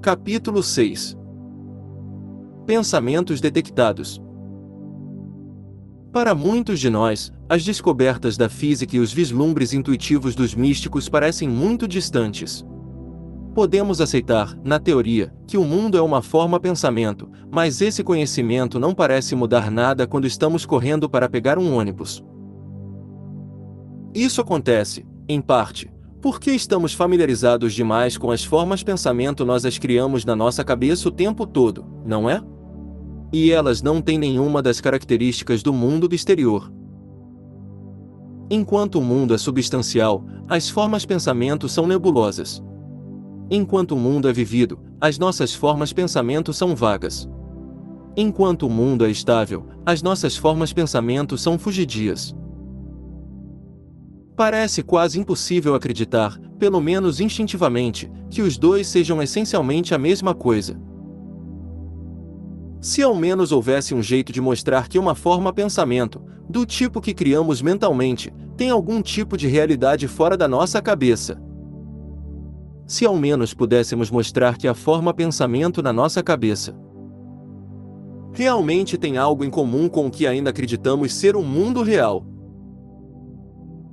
Capítulo 6. Pensamentos detectados. Para muitos de nós, as descobertas da física e os vislumbres intuitivos dos místicos parecem muito distantes. Podemos aceitar, na teoria, que o mundo é uma forma pensamento, mas esse conhecimento não parece mudar nada quando estamos correndo para pegar um ônibus. Isso acontece, em parte, porque estamos familiarizados demais com as formas pensamento, nós as criamos na nossa cabeça o tempo todo, não é? E elas não têm nenhuma das características do mundo exterior. Enquanto o mundo é substancial, as formas pensamento são nebulosas. Enquanto o mundo é vivido, as nossas formas pensamento são vagas. Enquanto o mundo é estável, as nossas formas pensamento são fugidias. Parece quase impossível acreditar, pelo menos instintivamente, que os dois sejam essencialmente a mesma coisa. Se ao menos houvesse um jeito de mostrar que uma forma pensamento, do tipo que criamos mentalmente, tem algum tipo de realidade fora da nossa cabeça. Se ao menos pudéssemos mostrar que a forma pensamento na nossa cabeça realmente tem algo em comum com o que ainda acreditamos ser o mundo real.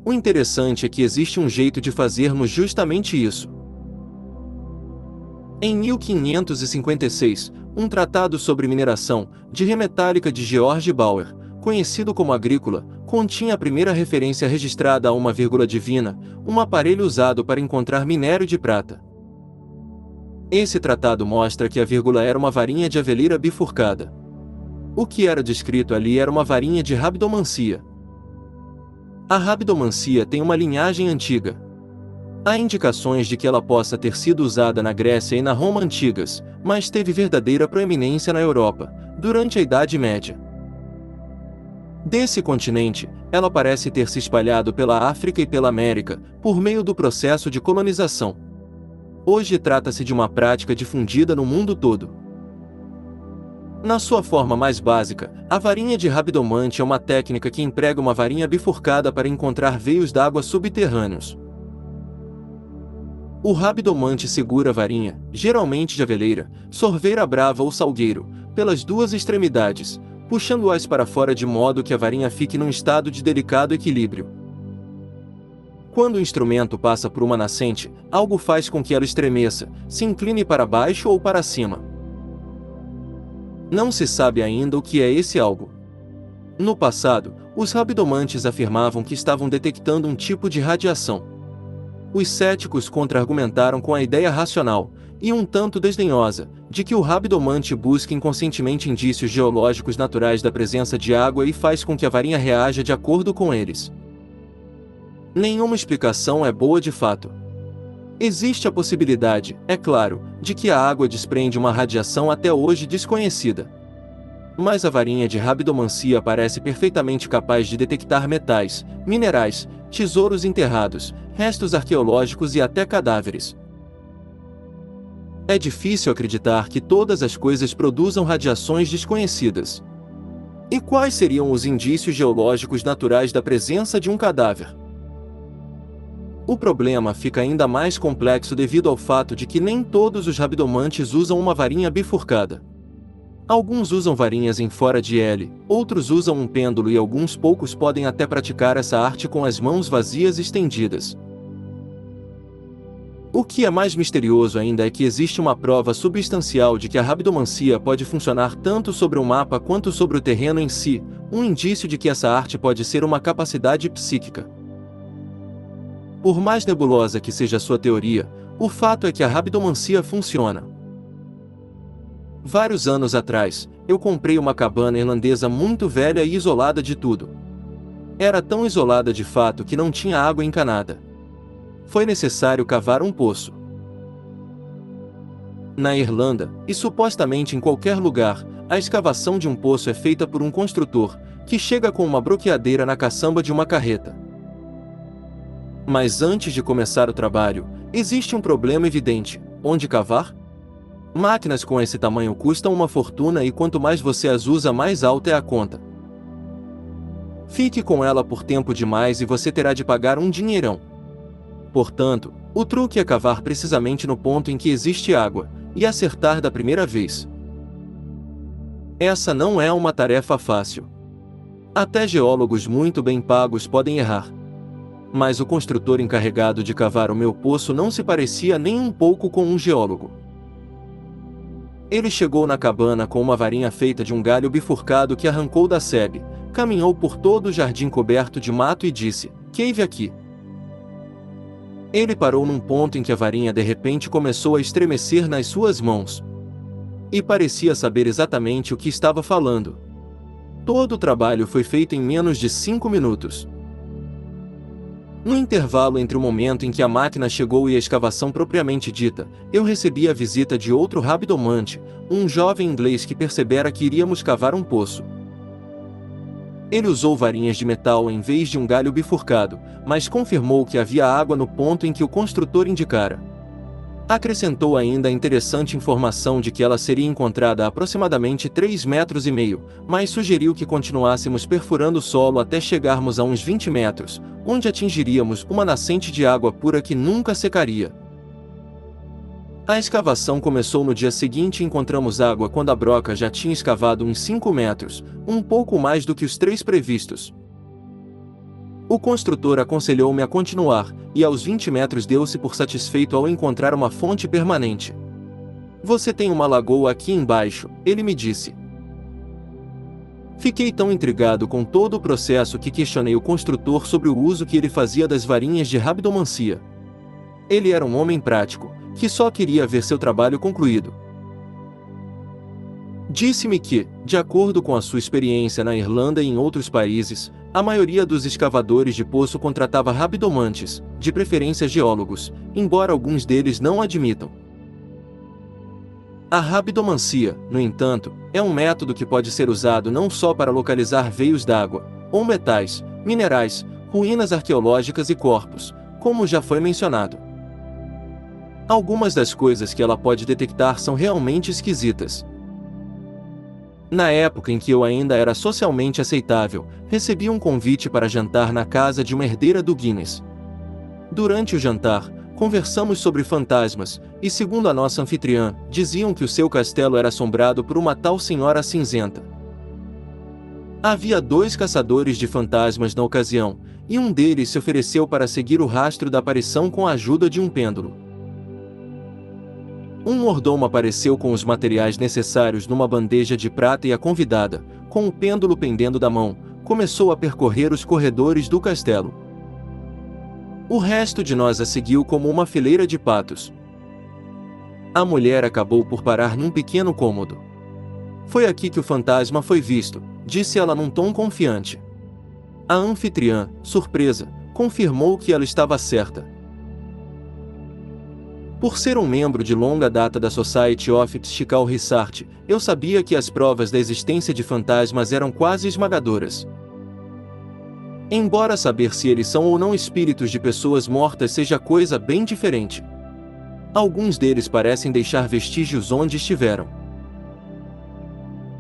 O interessante é que existe um jeito de fazermos justamente isso. Em 1556, um tratado sobre mineração, de remetálica de George Bauer, conhecido como Agrícola, continha a primeira referência registrada a uma vírgula divina, um aparelho usado para encontrar minério de prata. Esse tratado mostra que a vírgula era uma varinha de aveleira bifurcada. O que era descrito ali era uma varinha de rabdomancia. A rabdomancia tem uma linhagem antiga. Há indicações de que ela possa ter sido usada na Grécia e na Roma antigas, mas teve verdadeira proeminência na Europa, durante a Idade Média. Desse continente, ela parece ter se espalhado pela África e pela América, por meio do processo de colonização. Hoje trata-se de uma prática difundida no mundo todo. Na sua forma mais básica, a varinha de rabdomante é uma técnica que emprega uma varinha bifurcada para encontrar veios d'água subterrâneos. O rabdomante segura a varinha, geralmente de aveleira, sorveira brava ou salgueiro, pelas duas extremidades, puxando-as para fora de modo que a varinha fique num estado de delicado equilíbrio. Quando o instrumento passa por uma nascente, algo faz com que ela estremeça, se incline para baixo ou para cima. Não se sabe ainda o que é esse algo. No passado, os rabdomantes afirmavam que estavam detectando um tipo de radiação. Os céticos contra-argumentaram com a ideia racional, e um tanto desdenhosa, de que o rabdomante busca inconscientemente indícios geológicos naturais da presença de água e faz com que a varinha reaja de acordo com eles. Nenhuma explicação é boa de fato. Existe a possibilidade, é claro, de que a água desprende uma radiação até hoje desconhecida. Mas a varinha de rabdomancia parece perfeitamente capaz de detectar metais, minerais, tesouros enterrados, restos arqueológicos e até cadáveres. É difícil acreditar que todas as coisas produzam radiações desconhecidas. E quais seriam os indícios geológicos naturais da presença de um cadáver? O problema fica ainda mais complexo devido ao fato de que nem todos os rabdomantes usam uma varinha bifurcada. Alguns usam varinhas em fora de L, outros usam um pêndulo e alguns poucos podem até praticar essa arte com as mãos vazias estendidas. O que é mais misterioso ainda é que existe uma prova substancial de que a rabdomancia pode funcionar tanto sobre um mapa quanto sobre o terreno em si, um indício de que essa arte pode ser uma capacidade psíquica. Por mais nebulosa que seja a sua teoria, o fato é que a rabdomancia funciona. Vários anos atrás, eu comprei uma cabana irlandesa muito velha e isolada de tudo. Era tão isolada de fato que não tinha água encanada. Foi necessário cavar um poço. Na Irlanda, e supostamente em qualquer lugar, a escavação de um poço é feita por um construtor, que chega com uma broqueadeira na caçamba de uma carreta. Mas antes de começar o trabalho, existe um problema evidente: onde cavar? Máquinas com esse tamanho custam uma fortuna e quanto mais você as usa, mais alta é a conta. Fique com ela por tempo demais e você terá de pagar um dinheirão. Portanto, o truque é cavar precisamente no ponto em que existe água, e acertar da primeira vez. Essa não é uma tarefa fácil. Até geólogos muito bem pagos podem errar. Mas o construtor encarregado de cavar o meu poço não se parecia nem um pouco com um geólogo. Ele chegou na cabana com uma varinha feita de um galho bifurcado que arrancou da sebe, caminhou por todo o jardim coberto de mato e disse: "Cave aqui." Ele parou num ponto em que a varinha de repente começou a estremecer nas suas mãos. E parecia saber exatamente o que estava falando. Todo o trabalho foi feito em menos de 5 minutos. No intervalo entre o momento em que a máquina chegou e a escavação propriamente dita, eu recebi a visita de outro rabidomante, um jovem inglês que percebera que iríamos cavar um poço. Ele usou varinhas de metal em vez de um galho bifurcado, mas confirmou que havia água no ponto em que o construtor indicara. Acrescentou ainda a interessante informação de que ela seria encontrada a aproximadamente 3,5 metros, mas sugeriu que continuássemos perfurando o solo até chegarmos a uns 20 metros, onde atingiríamos uma nascente de água pura que nunca secaria. A escavação começou no dia seguinte e encontramos água quando a broca já tinha escavado uns 5 metros, um pouco mais do que os 3 previstos. O construtor aconselhou-me a continuar, e aos 20 metros deu-se por satisfeito ao encontrar uma fonte permanente. "Você tem uma lagoa aqui embaixo", ele me disse. Fiquei tão intrigado com todo o processo que questionei o construtor sobre o uso que ele fazia das varinhas de rabidomancia. Ele era um homem prático, que só queria ver seu trabalho concluído. Disse-me que, de acordo com a sua experiência na Irlanda e em outros países, a maioria dos escavadores de poço contratava rabidomantes, de preferência geólogos, embora alguns deles não admitam. A rabidomancia, no entanto, é um método que pode ser usado não só para localizar veios d'água, ou metais, minerais, ruínas arqueológicas e corpos, como já foi mencionado. Algumas das coisas que ela pode detectar são realmente esquisitas. Na época em que eu ainda era socialmente aceitável, recebi um convite para jantar na casa de uma herdeira do Guinness. Durante o jantar, conversamos sobre fantasmas, e segundo a nossa anfitriã, diziam que o seu castelo era assombrado por uma tal senhora cinzenta. Havia 2 caçadores de fantasmas na ocasião, e um deles se ofereceu para seguir o rastro da aparição com a ajuda de um pêndulo. Um mordomo apareceu com os materiais necessários numa bandeja de prata e a convidada, com o pêndulo pendendo da mão, começou a percorrer os corredores do castelo. O resto de nós a seguiu como uma fileira de patos. A mulher acabou por parar num pequeno cômodo. "Foi aqui que o fantasma foi visto", disse ela num tom confiante. A anfitriã, surpresa, confirmou que ela estava certa. Por ser um membro de longa data da Society of Psychical Research, eu sabia que as provas da existência de fantasmas eram quase esmagadoras. Embora saber se eles são ou não espíritos de pessoas mortas seja coisa bem diferente. Alguns deles parecem deixar vestígios onde estiveram.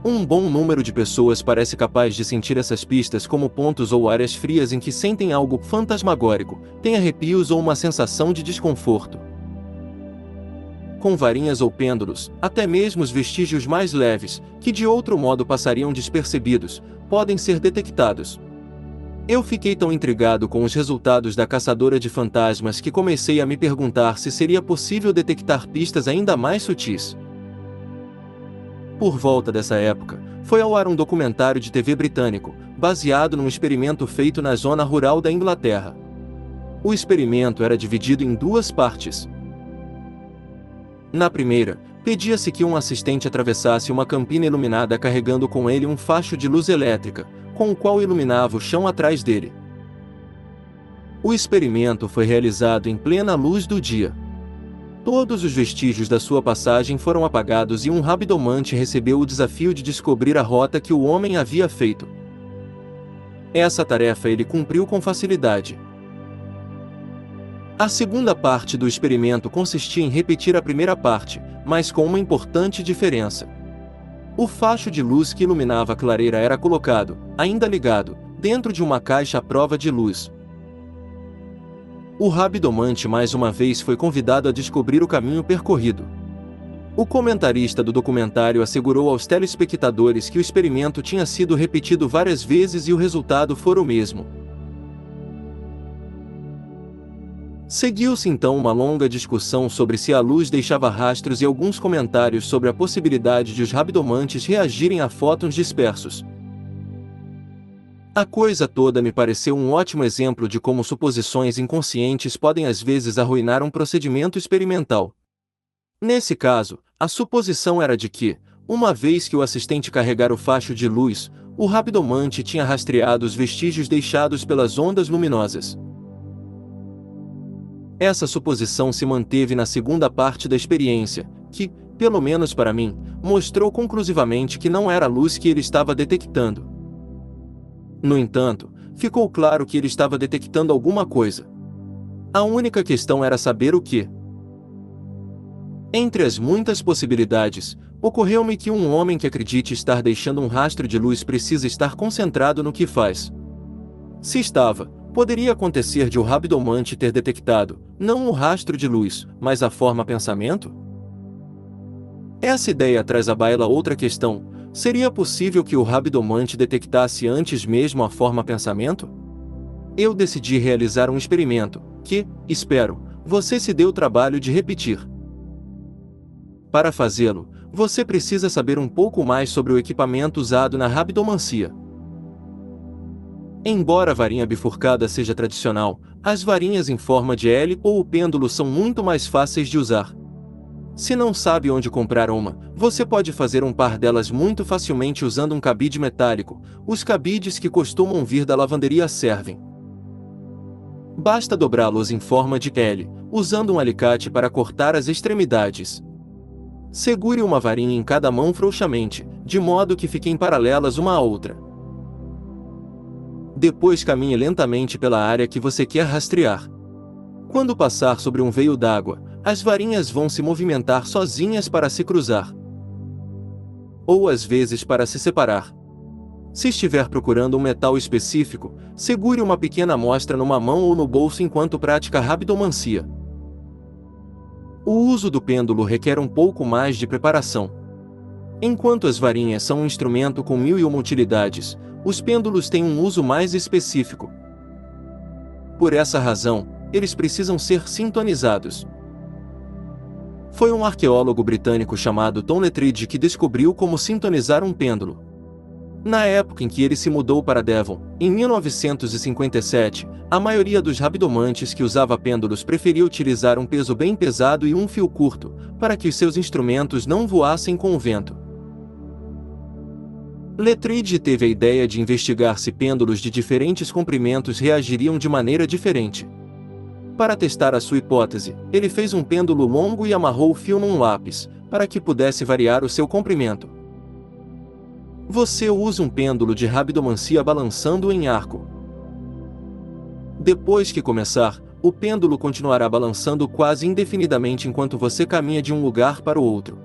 Um bom número de pessoas parece capaz de sentir essas pistas como pontos ou áreas frias em que sentem algo fantasmagórico, têm arrepios ou uma sensação de desconforto. Com varinhas ou pêndulos, até mesmo os vestígios mais leves, que de outro modo passariam despercebidos, podem ser detectados. Eu fiquei tão intrigado com os resultados da caçadora de fantasmas que comecei a me perguntar se seria possível detectar pistas ainda mais sutis. Por volta dessa época, foi ao ar um documentário de TV britânico, baseado num experimento feito na zona rural da Inglaterra. O experimento era dividido em 2 partes. Na primeira, pedia-se que um assistente atravessasse uma campina iluminada carregando com ele um facho de luz elétrica, com o qual iluminava o chão atrás dele. O experimento foi realizado em plena luz do dia. Todos os vestígios da sua passagem foram apagados e um rabidomante recebeu o desafio de descobrir a rota que o homem havia feito. Essa tarefa ele cumpriu com facilidade. A segunda parte do experimento consistia em repetir a primeira parte, mas com uma importante diferença. O facho de luz que iluminava a clareira era colocado, ainda ligado, dentro de uma caixa à prova de luz. O rabidomante mais uma vez foi convidado a descobrir o caminho percorrido. O comentarista do documentário assegurou aos telespectadores que o experimento tinha sido repetido várias vezes e o resultado fora o mesmo. Seguiu-se então uma longa discussão sobre se a luz deixava rastros e alguns comentários sobre a possibilidade de os rabidomantes reagirem a fótons dispersos. A coisa toda me pareceu um ótimo exemplo de como suposições inconscientes podem às vezes arruinar um procedimento experimental. Nesse caso, a suposição era de que, uma vez que o assistente carregara o facho de luz, o rabidomante tinha rastreado os vestígios deixados pelas ondas luminosas. Essa suposição se manteve na segunda parte da experiência, que, pelo menos para mim, mostrou conclusivamente que não era a luz que ele estava detectando. No entanto, ficou claro que ele estava detectando alguma coisa. A única questão era saber o que. Entre as muitas possibilidades, ocorreu-me que um homem que acredite estar deixando um rastro de luz precisa estar concentrado no que faz. Se estava, poderia acontecer de o rabidomante ter detectado, não o rastro de luz, mas a forma pensamento? Essa ideia traz à baila outra questão: seria possível que o rabidomante detectasse antes mesmo a forma pensamento? Eu decidi realizar um experimento, que, espero, você se deu o trabalho de repetir. Para fazê-lo, você precisa saber um pouco mais sobre o equipamento usado na rabidomancia. Embora a varinha bifurcada seja tradicional, as varinhas em forma de L ou o pêndulo são muito mais fáceis de usar. Se não sabe onde comprar uma, você pode fazer um par delas muito facilmente usando um cabide metálico. Os cabides que costumam vir da lavanderia servem. Basta dobrá-los em forma de L, usando um alicate para cortar as extremidades. Segure uma varinha em cada mão frouxamente, de modo que fiquem paralelas uma à outra. Depois caminhe lentamente pela área que você quer rastrear. Quando passar sobre um veio d'água, as varinhas vão se movimentar sozinhas para se cruzar. Ou às vezes para se separar. Se estiver procurando um metal específico, segure uma pequena amostra numa mão ou no bolso enquanto pratica rabidomancia. O uso do pêndulo requer um pouco mais de preparação. Enquanto as varinhas são um instrumento com mil e uma utilidades, os pêndulos têm um uso mais específico. Por essa razão, eles precisam ser sintonizados. Foi um arqueólogo britânico chamado Tom Letridge que descobriu como sintonizar um pêndulo. Na época em que ele se mudou para Devon, em 1957, a maioria dos rabidomantes que usava pêndulos preferia utilizar um peso bem pesado e um fio curto, para que os seus instrumentos não voassem com o vento. Letridge teve a ideia de investigar se pêndulos de diferentes comprimentos reagiriam de maneira diferente. Para testar a sua hipótese, ele fez um pêndulo longo e amarrou o fio num lápis, para que pudesse variar o seu comprimento. Você usa um pêndulo de rabidomancia balançando em arco. Depois que começar, o pêndulo continuará balançando quase indefinidamente enquanto você caminha de um lugar para o outro.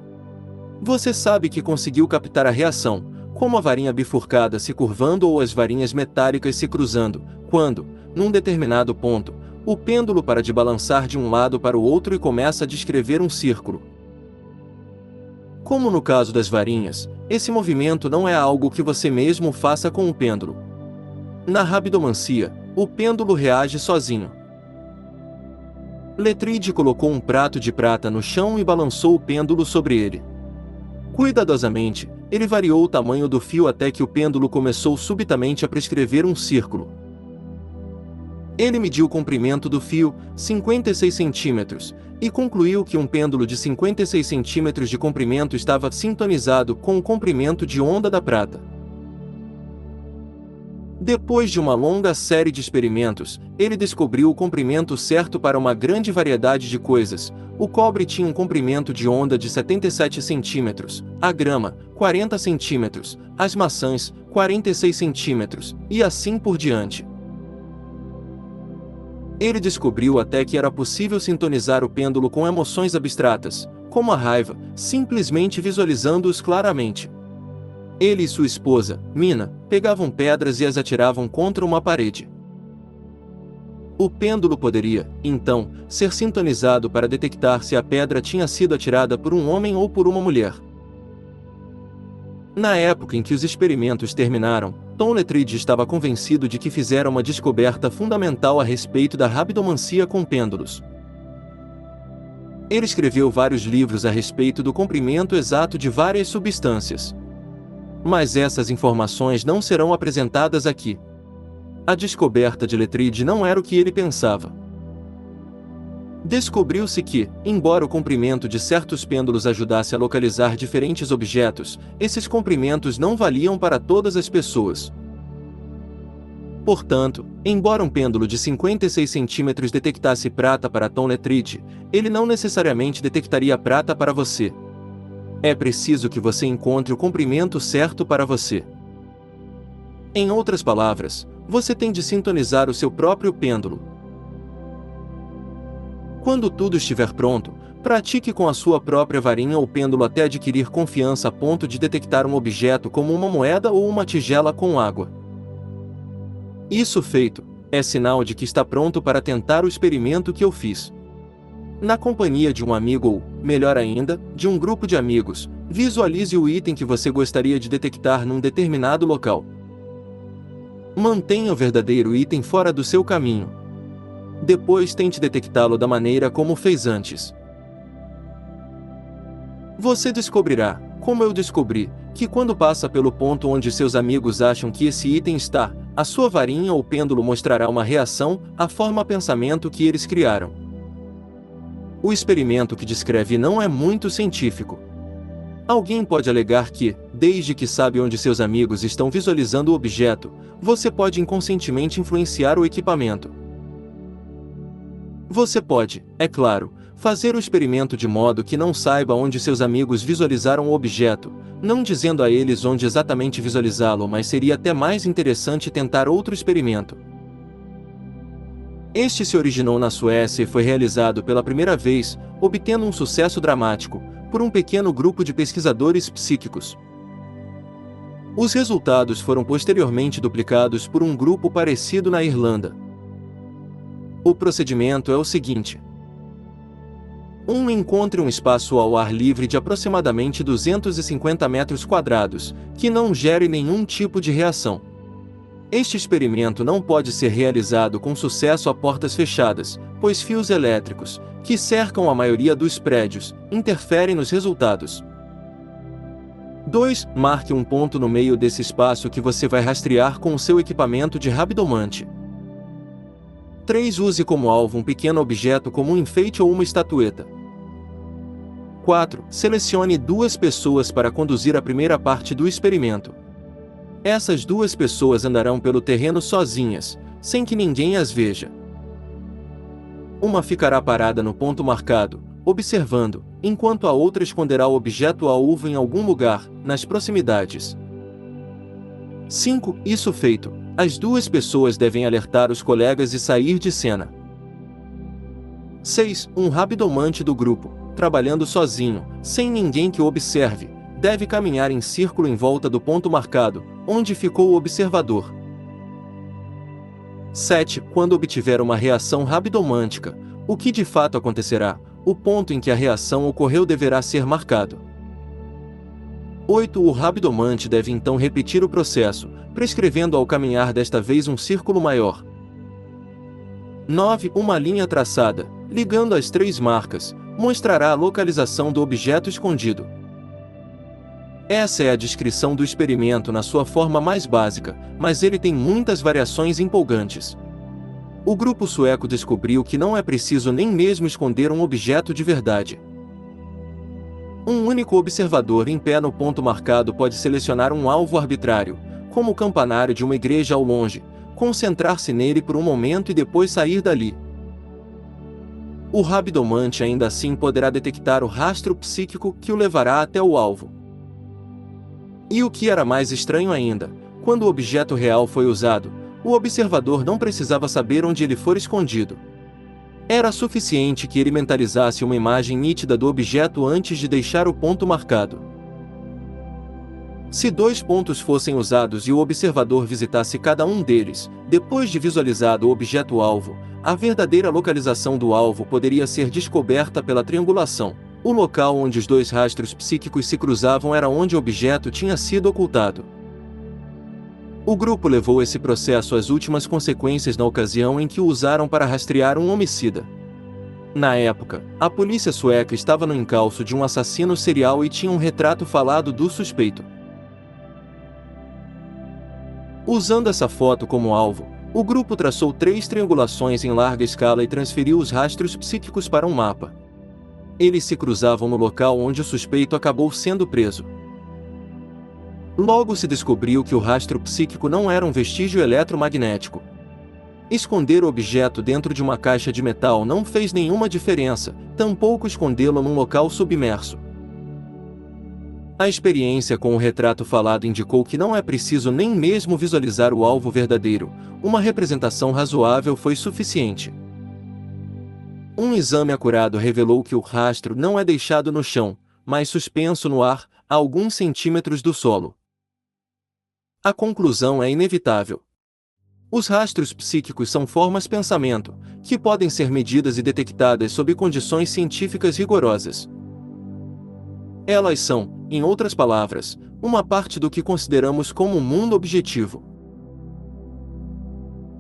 Você sabe que conseguiu captar a reação, como a varinha bifurcada se curvando ou as varinhas metálicas se cruzando, quando, num determinado ponto, o pêndulo para de balançar de um lado para o outro e começa a descrever um círculo. Como no caso das varinhas, esse movimento não é algo que você mesmo faça com o pêndulo. Na rabidomancia, o pêndulo reage sozinho. Letridge colocou um prato de prata no chão e balançou o pêndulo sobre ele. Cuidadosamente, ele variou o tamanho do fio até que o pêndulo começou subitamente a prescrever um círculo. Ele mediu o comprimento do fio, 56 centímetros, e concluiu que um pêndulo de 56 centímetros de comprimento estava sintonizado com o comprimento de onda da prata. Depois de uma longa série de experimentos, ele descobriu o comprimento certo para uma grande variedade de coisas. O cobre tinha um comprimento de onda de 77 centímetros, a grama, 40 centímetros, as maçãs, 46 centímetros, e assim por diante. Ele descobriu até que era possível sintonizar o pêndulo com emoções abstratas, como a raiva, simplesmente visualizando-os claramente. Ele e sua esposa, Mina, pegavam pedras e as atiravam contra uma parede. O pêndulo poderia, então, ser sintonizado para detectar se a pedra tinha sido atirada por um homem ou por uma mulher. Na época em que os experimentos terminaram, Tom Letridge estava convencido de que fizera uma descoberta fundamental a respeito da rabidomancia com pêndulos. Ele escreveu vários livros a respeito do comprimento exato de várias substâncias. Mas essas informações não serão apresentadas aqui. A descoberta de Letridge não era o que ele pensava. Descobriu-se que, embora o comprimento de certos pêndulos ajudasse a localizar diferentes objetos, esses comprimentos não valiam para todas as pessoas. Portanto, embora um pêndulo de 56 centímetros detectasse prata para Tom Letridge, ele não necessariamente detectaria prata para você. É preciso que você encontre o comprimento certo para você. Em outras palavras, você tem de sintonizar o seu próprio pêndulo. Quando tudo estiver pronto, pratique com a sua própria varinha ou pêndulo até adquirir confiança a ponto de detectar um objeto como uma moeda ou uma tigela com água. Isso feito, é sinal de que está pronto para tentar o experimento que eu fiz. Na companhia de um amigo ou, melhor ainda, de um grupo de amigos, visualize o item que você gostaria de detectar num determinado local. Mantenha o verdadeiro item fora do seu caminho. Depois tente detectá-lo da maneira como fez antes. Você descobrirá, como eu descobri, que quando passa pelo ponto onde seus amigos acham que esse item está, a sua varinha ou pêndulo mostrará uma reação à forma-pensamento que eles criaram. O experimento que descreve não é muito científico. Alguém pode alegar que, desde que sabe onde seus amigos estão visualizando o objeto, você pode inconscientemente influenciar o equipamento. Você pode, é claro, fazer o experimento de modo que não saiba onde seus amigos visualizaram o objeto, não dizendo a eles onde exatamente visualizá-lo, mas seria até mais interessante tentar outro experimento. Este se originou na Suécia e foi realizado pela primeira vez, obtendo um sucesso dramático, por um pequeno grupo de pesquisadores psíquicos. Os resultados foram posteriormente duplicados por um grupo parecido na Irlanda. O procedimento é o seguinte: encontre um espaço ao ar livre de aproximadamente 250 metros quadrados, que não gere nenhum tipo de reação. Este experimento não pode ser realizado com sucesso a portas fechadas, pois fios elétricos, que cercam a maioria dos prédios, interferem nos resultados. 2. Marque um ponto no meio desse espaço que você vai rastrear com o seu equipamento de rabidomante. 3. Use como alvo um pequeno objeto como um enfeite ou uma estatueta. 4. Selecione 2 pessoas para conduzir a primeira parte do experimento. Essas 2 pessoas andarão pelo terreno sozinhas, sem que ninguém as veja. Uma ficará parada no ponto marcado, observando, enquanto a outra esconderá o objeto alvo em algum lugar, nas proximidades. 5. Isso feito, as 2 pessoas devem alertar os colegas e sair de cena. 6. Um rabidomante do grupo, trabalhando sozinho, sem ninguém que o observe, deve caminhar em círculo em volta do ponto marcado, onde ficou o observador. 7. Quando obtiver uma reação rabidomântica, o que de fato acontecerá, o ponto em que a reação ocorreu deverá ser marcado. 8. O rabidomante deve então repetir o processo, prescrevendo ao caminhar desta vez um círculo maior. 9. Uma linha traçada, ligando as 3 marcas, mostrará a localização do objeto escondido. Essa é a descrição do experimento na sua forma mais básica, mas ele tem muitas variações empolgantes. O grupo sueco descobriu que não é preciso nem mesmo esconder um objeto de verdade. Um único observador em pé no ponto marcado pode selecionar um alvo arbitrário, como o campanário de uma igreja ao longe, concentrar-se nele por um momento e depois sair dali. O rabidomante ainda assim poderá detectar o rastro psíquico que o levará até o alvo. E o que era mais estranho ainda, quando o objeto real foi usado, o observador não precisava saber onde ele for escondido. Era suficiente que ele mentalizasse uma imagem nítida do objeto antes de deixar o ponto marcado. Se 2 pontos fossem usados e o observador visitasse cada um deles, depois de visualizado o objeto-alvo, a verdadeira localização do alvo poderia ser descoberta pela triangulação. O local onde os 2 rastros psíquicos se cruzavam era onde o objeto tinha sido ocultado. O grupo levou esse processo às últimas consequências na ocasião em que o usaram para rastrear um homicida. Na época, a polícia sueca estava no encalço de um assassino serial e tinha um retrato falado do suspeito. Usando essa foto como alvo, o grupo traçou 3 triangulações em larga escala e transferiu os rastros psíquicos para um mapa. Eles se cruzavam no local onde o suspeito acabou sendo preso. Logo se descobriu que o rastro psíquico não era um vestígio eletromagnético. Esconder o objeto dentro de uma caixa de metal não fez nenhuma diferença, tampouco escondê-lo num local submerso. A experiência com o retrato falado indicou que não é preciso nem mesmo visualizar o alvo verdadeiro, uma representação razoável foi suficiente. Um exame acurado revelou que o rastro não é deixado no chão, mas suspenso no ar, a alguns centímetros do solo. A conclusão é inevitável. Os rastros psíquicos são formas pensamento, que podem ser medidas e detectadas sob condições científicas rigorosas. Elas são, em outras palavras, uma parte do que consideramos como um mundo objetivo.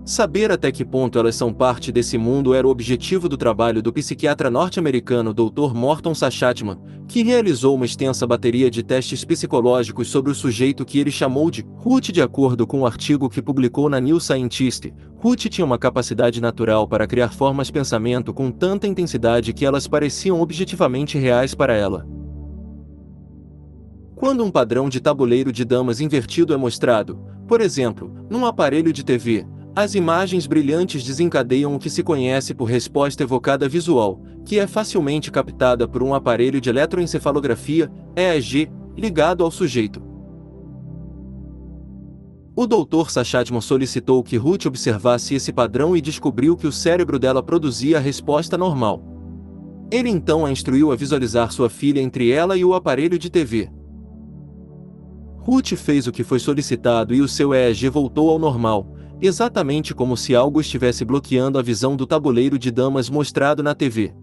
Saber até que ponto elas são parte desse mundo era o objetivo do trabalho do psiquiatra norte-americano Dr. Morton Sachatman, que realizou uma extensa bateria de testes psicológicos sobre o sujeito que ele chamou de Ruth. De acordo com o artigo que publicou na New Scientist, Ruth tinha uma capacidade natural para criar formas pensamento com tanta intensidade que elas pareciam objetivamente reais para ela. Quando um padrão de tabuleiro de damas invertido é mostrado, por exemplo, num aparelho de TV, as imagens brilhantes desencadeiam o que se conhece por resposta evocada visual, que é facilmente captada por um aparelho de eletroencefalografia, EEG, ligado ao sujeito. O Dr. Sachatman solicitou que Ruth observasse esse padrão e descobriu que o cérebro dela produzia a resposta normal. Ele então a instruiu a visualizar sua filha entre ela e o aparelho de TV. Ruth fez o que foi solicitado e o seu EEG voltou ao normal, exatamente como se algo estivesse bloqueando a visão do tabuleiro de damas mostrado na TV.